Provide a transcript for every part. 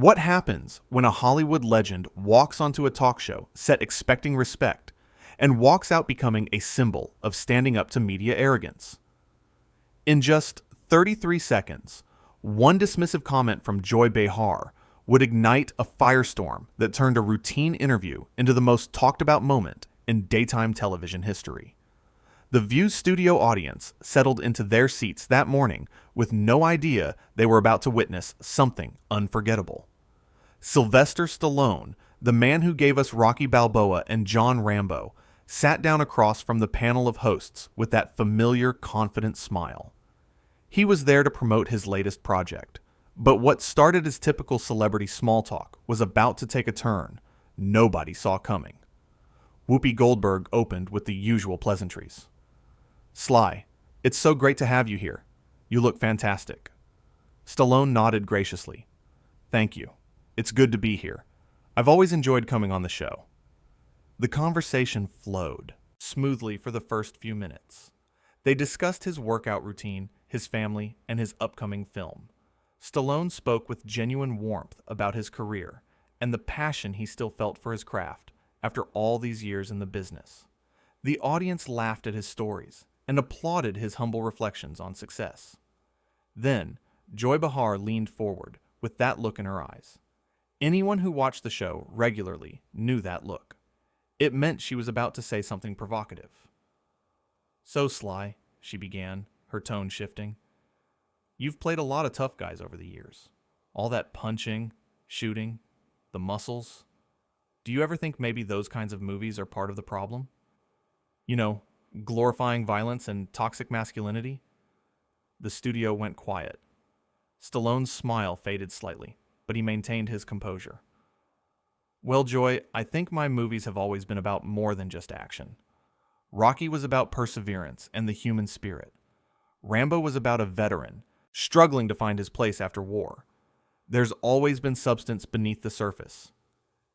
What happens when a Hollywood legend walks onto a talk show set expecting respect and walks out becoming a symbol of standing up to media arrogance? In just 33 seconds, one dismissive comment from Joy Behar would ignite a firestorm that turned a routine interview into the most talked about moment in daytime television history. The View's studio audience settled into their seats that morning with no idea they were about to witness something unforgettable. Sylvester Stallone, the man who gave us Rocky Balboa and John Rambo, sat down across from the panel of hosts with that familiar, confident smile. He was there to promote his latest project, but what started as typical celebrity small talk was about to take a turn nobody saw coming. Whoopi Goldberg opened with the usual pleasantries. "Sly, it's so great to have you here. You look fantastic." Stallone nodded graciously. "Thank you. It's good to be here. I've always enjoyed coming on the show." The conversation flowed smoothly for the first few minutes. They discussed his workout routine, his family, and his upcoming film. Stallone spoke with genuine warmth about his career and the passion he still felt for his craft after all these years in the business. The audience laughed at his stories and applauded his humble reflections on success. Then, Joy Behar leaned forward with that look in her eyes. Anyone who watched the show regularly knew that look. It meant she was about to say something provocative. "So, Sly," she began, her tone shifting, "you've played a lot of tough guys over the years. All that punching, shooting, the muscles. Do you ever think maybe those kinds of movies are part of the problem? You know, glorifying violence and toxic masculinity?" The studio went quiet. Stallone's smile faded slightly, but he maintained his composure. "Well, Joy, I think my movies have always been about more than just action. Rocky was about perseverance and the human spirit. Rambo was about a veteran, struggling to find his place after war. There's always been substance beneath the surface."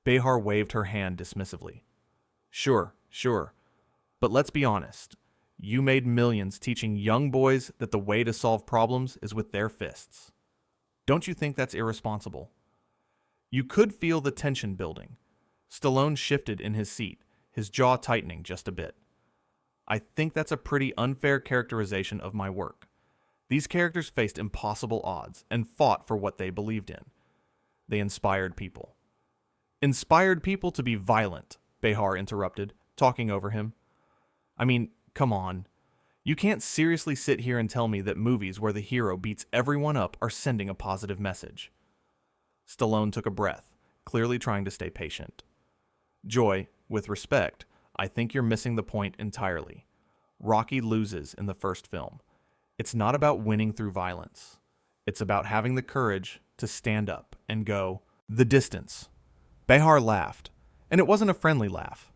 Behar waved her hand dismissively. Sure. But let's be honest. You made millions teaching young boys that the way to solve problems is with their fists. Don't you think that's irresponsible?" You could feel the tension building. Stallone shifted in his seat, his jaw tightening just a bit. "I think that's a pretty unfair characterization of my work. These characters faced impossible odds and fought for what they believed in. They inspired people." "Inspired people to be violent," Behar interrupted, talking over him. "I mean, come on. You can't seriously sit here and tell me that movies where the hero beats everyone up are sending a positive message." Stallone took a breath, clearly trying to stay patient. "Joy, with respect, I think you're missing the point entirely. Rocky loses in the first film. It's not about winning through violence. It's about having the courage to stand up and go the distance." Behar laughed, and it wasn't a friendly laugh.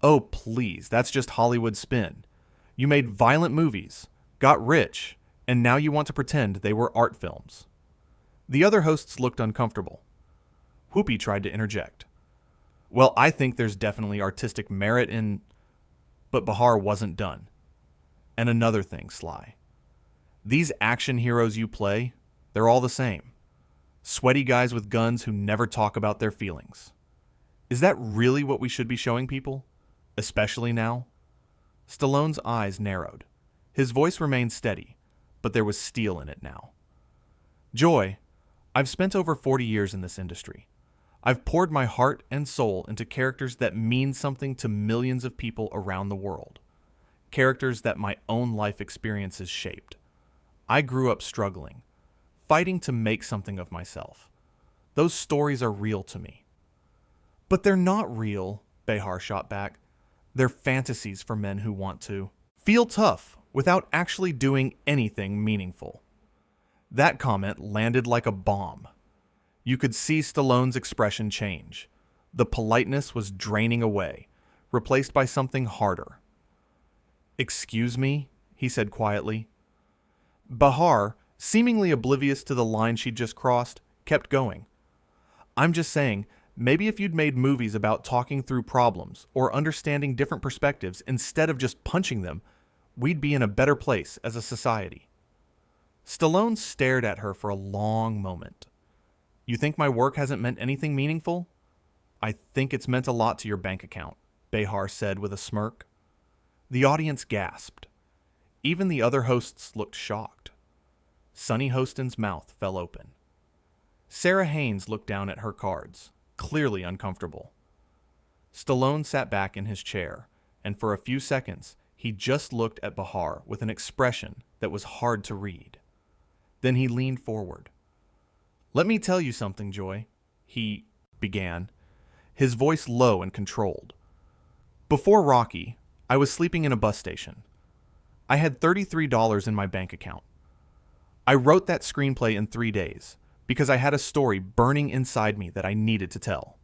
"Oh, please, that's just Hollywood spin. You made violent movies, got rich, and now you want to pretend they were art films." The other hosts looked uncomfortable. Whoopi tried to interject. "Well, I think there's definitely artistic merit in..." But Behar wasn't done. "And another thing, Sly. These action heroes you play, they're all the same. Sweaty guys with guns who never talk about their feelings. Is that really what we should be showing people? Especially now?" Stallone's eyes narrowed. His voice remained steady, but there was steel in it now. "Joy, I've spent over 40 years in this industry. I've poured my heart and soul into characters that mean something to millions of people around the world. Characters that my own life experiences shaped. I grew up struggling, fighting to make something of myself. Those stories are real to me." "But they're not real," Behar shot back. "They're fantasies for men who want to feel tough without actually doing anything meaningful." That comment landed like a bomb. You could see Stallone's expression change. The politeness was draining away, replaced by something harder. "Excuse me?" he said quietly. Behar, seemingly oblivious to the line she'd just crossed, kept going. "I'm just saying, maybe if you'd made movies about talking through problems or understanding different perspectives instead of just punching them, we'd be in a better place as a society." Stallone stared at her for a long moment. You think my work hasn't meant anything meaningful? I think it's meant a lot to your bank account, Behar said with a smirk. The audience gasped. Even the other hosts looked shocked. Sonny Hostin's mouth fell open. Sarah Haynes looked down at her cards, clearly uncomfortable. Stallone sat back in his chair, and for a few seconds, he just looked at Behar with an expression that was hard to read. Then he leaned forward. "Let me tell you something, Joy," he began, his voice low and controlled. "Before Rocky, I was sleeping in a bus station. I had $33 in my bank account. I wrote that screenplay in 3 days because I had a story burning inside me that I needed to tell.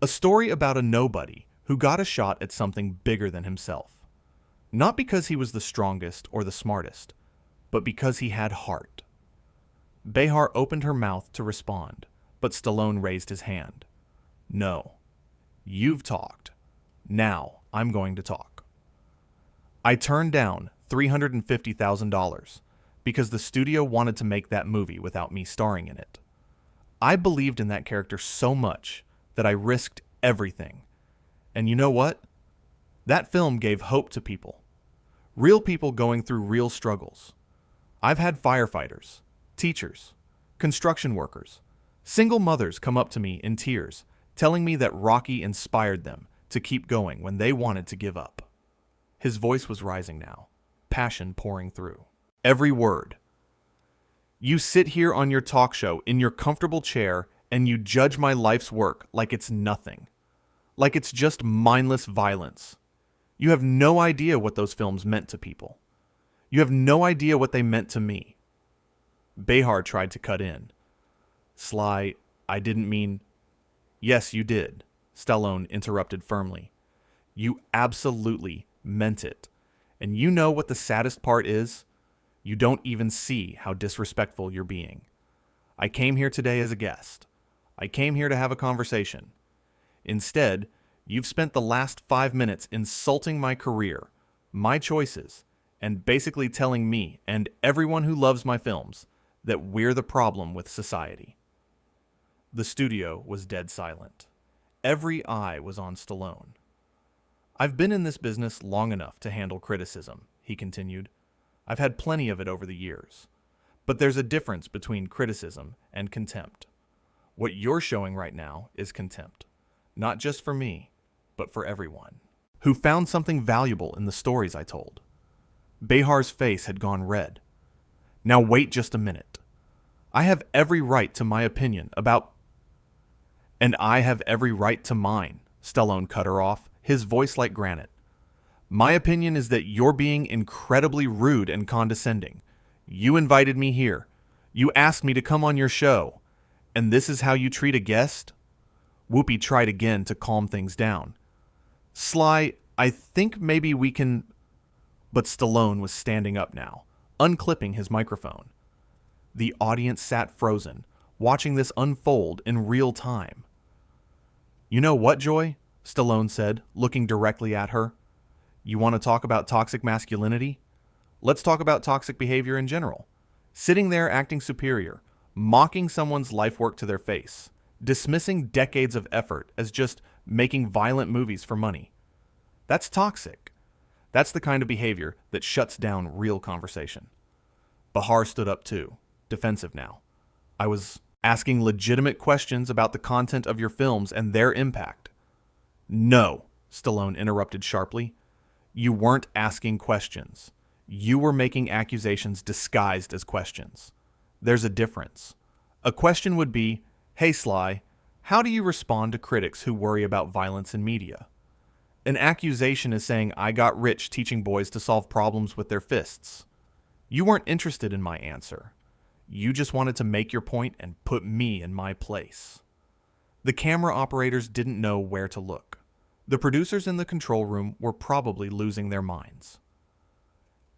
A story about a nobody who got a shot at something bigger than himself. Not because he was the strongest or the smartest, but because he had heart." Behar opened her mouth to respond, but Stallone raised his hand. "No. You've talked. Now I'm going to talk. I turned down $350,000 because the studio wanted to make that movie without me starring in it. I believed in that character so much that I risked everything. And you know what? That film gave hope to people. Real people going through real struggles. I've had firefighters, teachers, construction workers, single mothers come up to me in tears, telling me that Rocky inspired them to keep going when they wanted to give up." His voice was rising now, passion pouring through. Every word. "You sit here on your talk show in your comfortable chair and you judge my life's work like it's nothing. Like it's just mindless violence. You have no idea what those films meant to people. You have no idea what they meant to me." Behar tried to cut in. "Sly, I didn't mean—" "Yes, you did," Stallone interrupted firmly. "You absolutely meant it. And you know what the saddest part is? You don't even see how disrespectful you're being. I came here today as a guest. I came here to have a conversation. Instead, you've spent the last 5 minutes insulting my career, my choices, and basically telling me and everyone who loves my films that we're the problem with society." The studio was dead silent. Every eye was on Stallone. "I've been in this business long enough to handle criticism," he continued. "I've had plenty of it over the years. But there's a difference between criticism and contempt. What you're showing right now is contempt. Not just for me, but for everyone who found something valuable in the stories I told." Behar's face had gone red. "Now wait just a minute. I have every right to my opinion about—" "And I have every right to mine," Stallone cut her off, his voice like granite. "My opinion is that you're being incredibly rude and condescending. You invited me here. You asked me to come on your show. And this is how you treat a guest?" Whoopi tried again to calm things down. "Sly, I think maybe we can—" But Stallone was standing up now, unclipping his microphone. The audience sat frozen, watching this unfold in real time. "You know what, Joy?" Stallone said, looking directly at her. "You want to talk about toxic masculinity? Let's talk about toxic behavior in general. Sitting there acting superior, mocking someone's life work to their face, dismissing decades of effort as just making violent movies for money. That's toxic. That's the kind of behavior that shuts down real conversation." Behar stood up too, defensive now. "I was asking legitimate questions about the content of your films and their impact." "No," Stallone interrupted sharply. "You weren't asking questions. You were making accusations disguised as questions. There's a difference. A question would be, 'Hey Sly, how do you respond to critics who worry about violence in media?' An accusation is saying I got rich teaching boys to solve problems with their fists. You weren't interested in my answer. You just wanted to make your point and put me in my place." The camera operators didn't know where to look. The producers in the control room were probably losing their minds.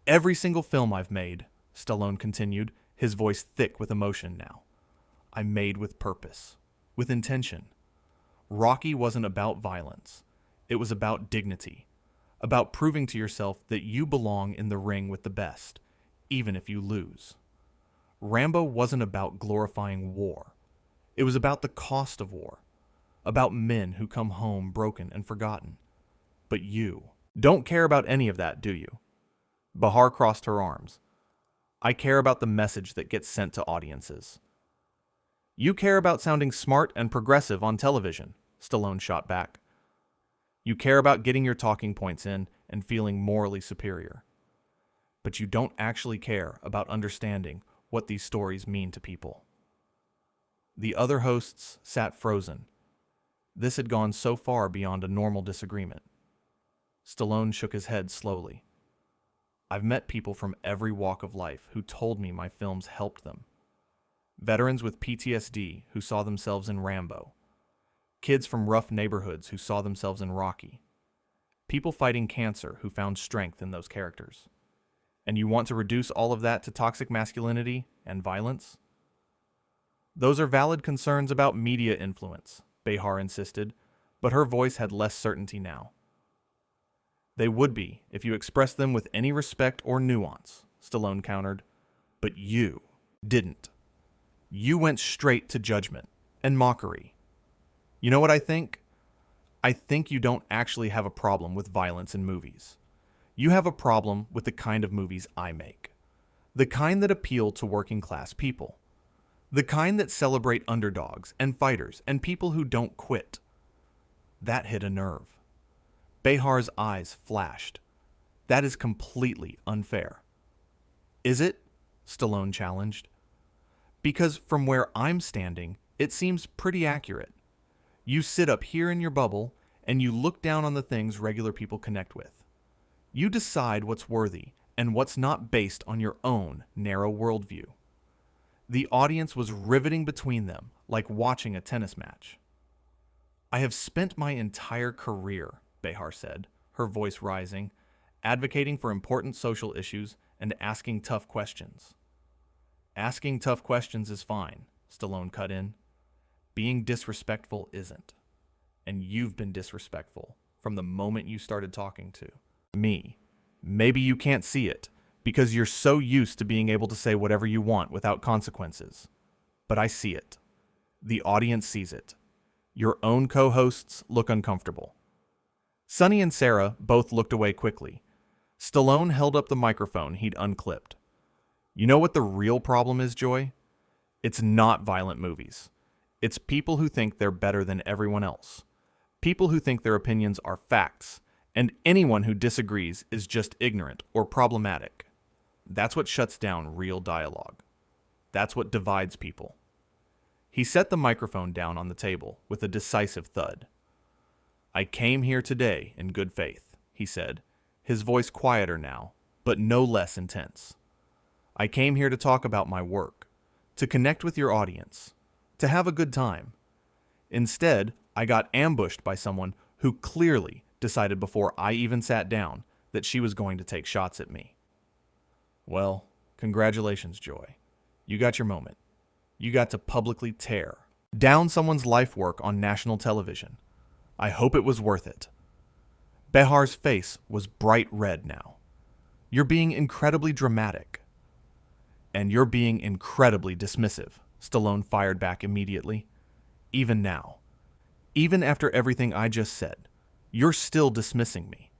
"Every single film I've made," Stallone continued, his voice thick with emotion now, "I made with purpose, with intention. Rocky wasn't about violence. It was about dignity, about proving to yourself that you belong in the ring with the best, even if you lose. Rambo wasn't about glorifying war. It was about the cost of war, about men who come home broken and forgotten. But you don't care about any of that, do you? Behar crossed her arms. I care about the message that gets sent to audiences. You care about sounding smart and progressive on television, Stallone shot back. You care about getting your talking points in and feeling morally superior. But you don't actually care about understanding what these stories mean to people. The other hosts sat frozen. This had gone so far beyond a normal disagreement. Stallone shook his head slowly. I've met people from every walk of life who told me my films helped them. Veterans with PTSD who saw themselves in Rambo. Kids from rough neighborhoods who saw themselves in Rocky. People fighting cancer who found strength in those characters. And you want to reduce all of that to toxic masculinity and violence? Those are valid concerns about media influence, Behar insisted, but her voice had less certainty now. They would be if you expressed them with any respect or nuance, Stallone countered. But you didn't. You went straight to judgment and mockery. You know what I think? I think you don't actually have a problem with violence in movies. You have a problem with the kind of movies I make. The kind that appeal to working class people. The kind that celebrate underdogs and fighters and people who don't quit. That hit a nerve. Behar's eyes flashed. That is completely unfair. Is it? Stallone challenged. Because from where I'm standing, it seems pretty accurate. You sit up here in your bubble, and you look down on the things regular people connect with. You decide what's worthy and what's not based on your own narrow worldview. The audience was riveting between them, like watching a tennis match. I have spent my entire career, Behar said, her voice rising, advocating for important social issues and asking tough questions. Asking tough questions is fine, Stallone cut in. Being disrespectful isn't. And you've been disrespectful from the moment you started talking to me. Maybe you can't see it because you're so used to being able to say whatever you want without consequences. But I see it. The audience sees it. Your own co-hosts look uncomfortable. Sonny and Sarah both looked away quickly. Stallone held up the microphone he'd unclipped. You know what the real problem is, Joy? It's not violent movies. It's people who think they're better than everyone else. People who think their opinions are facts, and anyone who disagrees is just ignorant or problematic. That's what shuts down real dialogue. That's what divides people. He set the microphone down on the table with a decisive thud. I came here today in good faith, he said, his voice quieter now, but no less intense. I came here to talk about my work, to connect with your audience, to have a good time. Instead, I got ambushed by someone who clearly decided before I even sat down that she was going to take shots at me. Well, congratulations, Joy. You got your moment. You got to publicly tear down someone's life work on national television. I hope it was worth it. Behar's face was bright red now. You're being incredibly dramatic. And you're being incredibly dismissive, Stallone fired back immediately. Even now. Even after everything I just said, you're still dismissing me.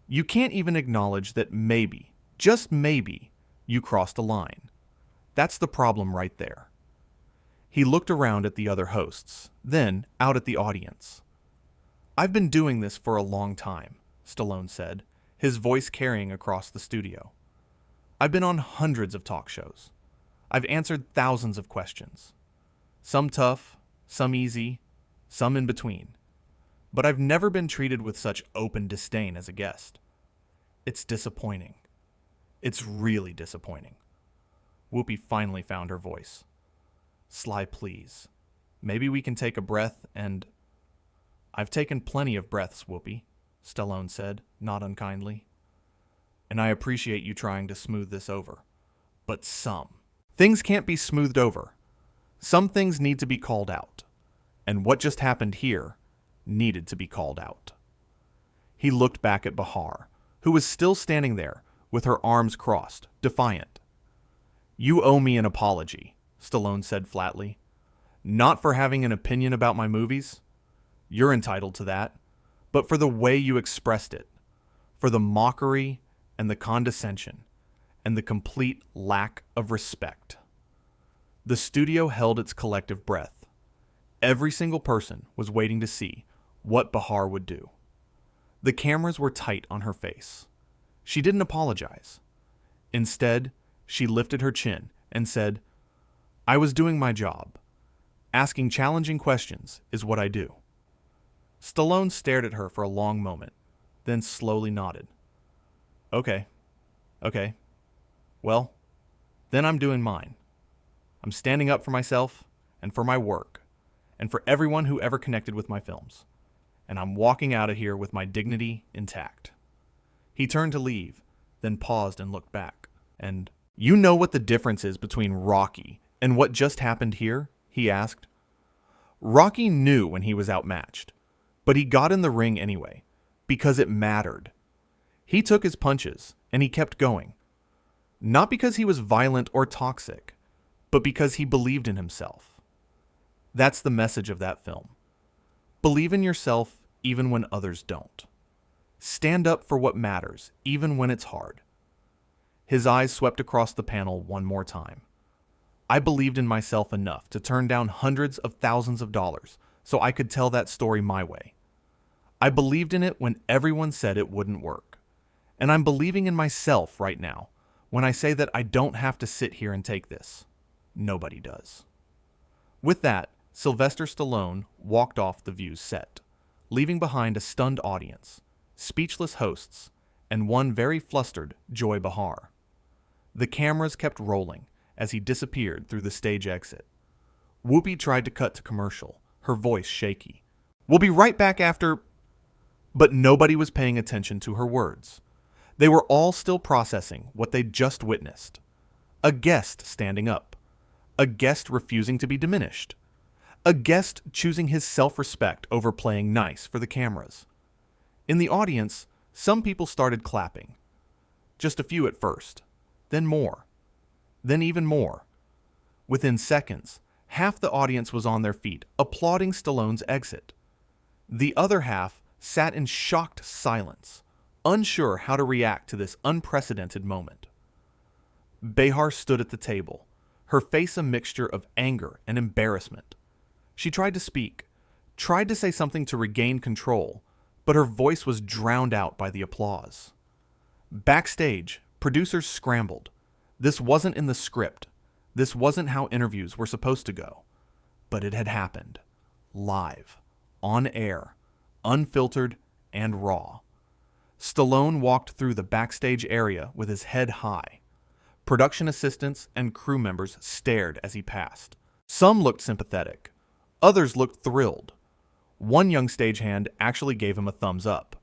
You can't even acknowledge that maybe, just maybe, you crossed a line. That's the problem right there. He looked around at the other hosts, then out at the audience. I've been doing this for a long time, Stallone said, his voice carrying across the studio. I've been on hundreds of talk shows. I've answered thousands of questions. Some tough, some easy, some in between. But I've never been treated with such open disdain as a guest. It's disappointing. It's really disappointing. Whoopi finally found her voice. Sly, please. Maybe we can take a breath and... I've taken plenty of breaths, Whoopi, Stallone said, not unkindly. And I appreciate you trying to smooth this over. But some. Things can't be smoothed over. Some things need to be called out. And what just happened here needed to be called out. He looked back at Behar, who was still standing there with her arms crossed, defiant. You owe me an apology, Stallone said flatly. Not for having an opinion about my movies. You're entitled to that. But for the way you expressed it. For the mockery and the condescension and the complete lack of respect. The studio held its collective breath. Every single person was waiting to see what Behar would do. The cameras were tight on her face. She didn't apologize. Instead, she lifted her chin and said, "I was doing my job. Asking challenging questions is what I do." Stallone stared at her for a long moment, then slowly nodded. Okay. Well, then I'm doing mine. I'm standing up for myself and for my work and for everyone who ever connected with my films. And I'm walking out of here with my dignity intact. He turned to leave, then paused and looked back. And, "You know what the difference is between Rocky and what just happened here?" he asked. Rocky knew when he was outmatched, but he got in the ring anyway, because it mattered. He took his punches, and he kept going. Not because he was violent or toxic, but because he believed in himself. That's the message of that film. Believe in yourself even when others don't. Stand up for what matters, even when it's hard. His eyes swept across the panel one more time. I believed in myself enough to turn down hundreds of thousands of dollars so I could tell that story my way. I believed in it when everyone said it wouldn't work. And I'm believing in myself right now when I say that I don't have to sit here and take this. Nobody does. With that, Sylvester Stallone walked off the View's set, leaving behind a stunned audience, speechless hosts, and one very flustered Joy Behar. The cameras kept rolling as he disappeared through the stage exit. Whoopi tried to cut to commercial, her voice shaky. "We'll be right back after..." But nobody was paying attention to her words. They were all still processing what they'd just witnessed. A guest standing up. A guest refusing to be diminished. A guest choosing his self-respect over playing nice for the cameras. In the audience, some people started clapping. Just a few at first, then more, then even more. Within seconds, half the audience was on their feet, applauding Stallone's exit. The other half sat in shocked silence, unsure how to react to this unprecedented moment. Behar stood at the table, her face a mixture of anger and embarrassment. She tried to speak, tried to say something to regain control, but her voice was drowned out by the applause. Backstage, producers scrambled. This wasn't in the script. This wasn't how interviews were supposed to go. But it had happened. Live. On air. Unfiltered and raw. Stallone walked through the backstage area with his head high. Production assistants and crew members stared as he passed. Some looked sympathetic. Others looked thrilled. One young stagehand actually gave him a thumbs up.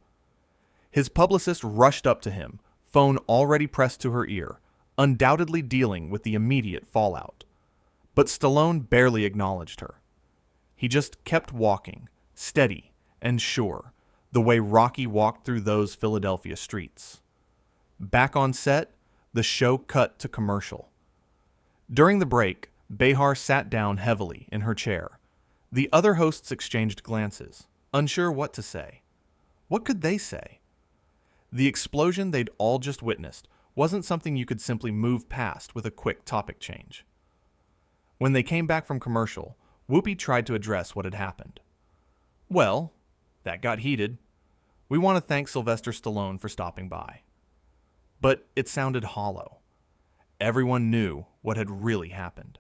His publicist rushed up to him, phone already pressed to her ear, undoubtedly dealing with the immediate fallout. But Stallone barely acknowledged her. He just kept walking, steady and sure, the way Rocky walked through those Philadelphia streets. Back on set, the show cut to commercial. During the break, Behar sat down heavily in her chair. The other hosts exchanged glances, unsure what to say. What could they say? The explosion they'd all just witnessed wasn't something you could simply move past with a quick topic change. When they came back from commercial, Whoopi tried to address what had happened. "Well, that got heated. We want to thank Sylvester Stallone for stopping by." But it sounded hollow. Everyone knew what had really happened.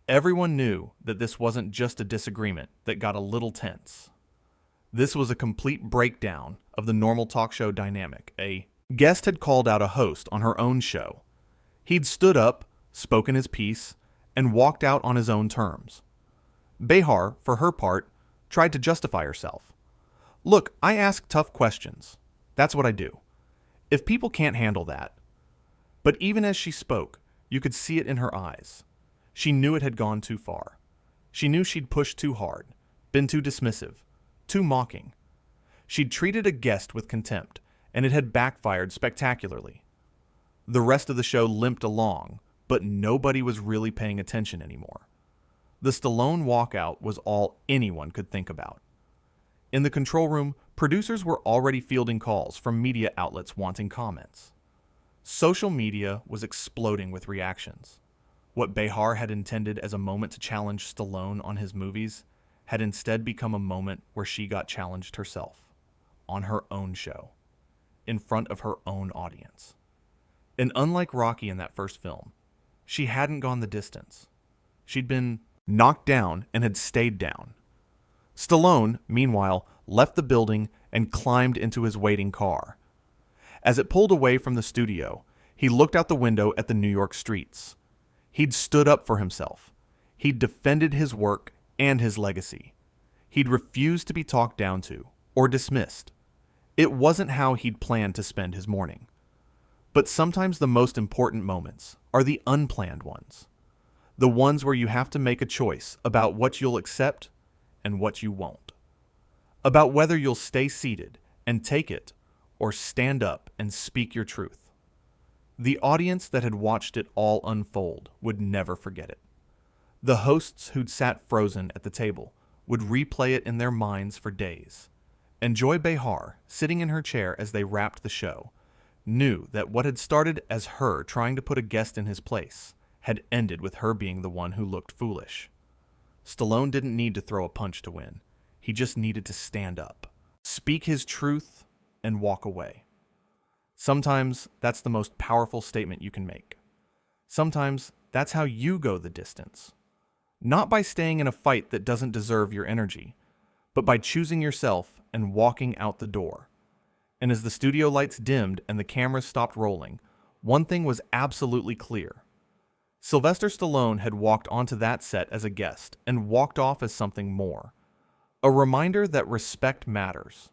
Everyone knew that this wasn't just a disagreement that got a little tense. This was a complete breakdown of the normal talk show dynamic. A guest had called out a host on her own show. He'd stood up, spoken his piece, and walked out on his own terms. Behar, for her part, tried to justify herself. "Look, I ask tough questions. That's what I do. If people can't handle that..." But even as she spoke, you could see it in her eyes. She knew it had gone too far. She knew she'd pushed too hard, been too dismissive, too mocking. She'd treated a guest with contempt, and it had backfired spectacularly. The rest of the show limped along, but nobody was really paying attention anymore. The Stallone walkout was all anyone could think about. In the control room, producers were already fielding calls from media outlets wanting comments. Social media was exploding with reactions. What Behar had intended as a moment to challenge Stallone on his movies had instead become a moment where she got challenged herself, on her own show, in front of her own audience. And unlike Rocky in that first film, she hadn't gone the distance. She'd been knocked down and had stayed down. Stallone, meanwhile, left the building and climbed into his waiting car. As it pulled away from the studio, he looked out the window at the New York streets. He'd stood up for himself. He'd defended his work and his legacy. He'd refused to be talked down to or dismissed. It wasn't how he'd planned to spend his morning. But sometimes the most important moments are the unplanned ones. The ones where you have to make a choice about what you'll accept and what you won't. About whether you'll stay seated and take it or stand up and speak your truth. The audience that had watched it all unfold would never forget it. The hosts who'd sat frozen at the table would replay it in their minds for days. And Joy Behar, sitting in her chair as they wrapped the show, knew that what had started as her trying to put a guest in his place had ended with her being the one who looked foolish. Stallone didn't need to throw a punch to win. He just needed to stand up, speak his truth, and walk away. Sometimes that's the most powerful statement you can make. Sometimes that's how you go the distance. Not by staying in a fight that doesn't deserve your energy, but by choosing yourself and walking out the door. And as the studio lights dimmed and the cameras stopped rolling, one thing was absolutely clear. Sylvester Stallone had walked onto that set as a guest and walked off as something more. A reminder that respect matters,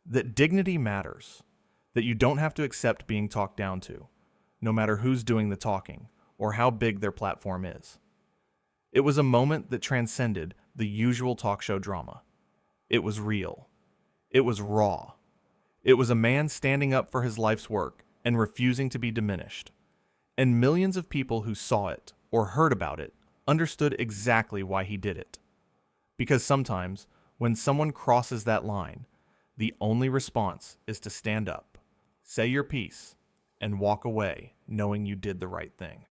that dignity matters, that you don't have to accept being talked down to, no matter who's doing the talking or how big their platform is. It was a moment that transcended the usual talk show drama. It was real. It was raw. It was a man standing up for his life's work and refusing to be diminished. And millions of people who saw it or heard about it understood exactly why he did it. Because sometimes, when someone crosses that line, the only response is to stand up, say your piece, and walk away knowing you did the right thing.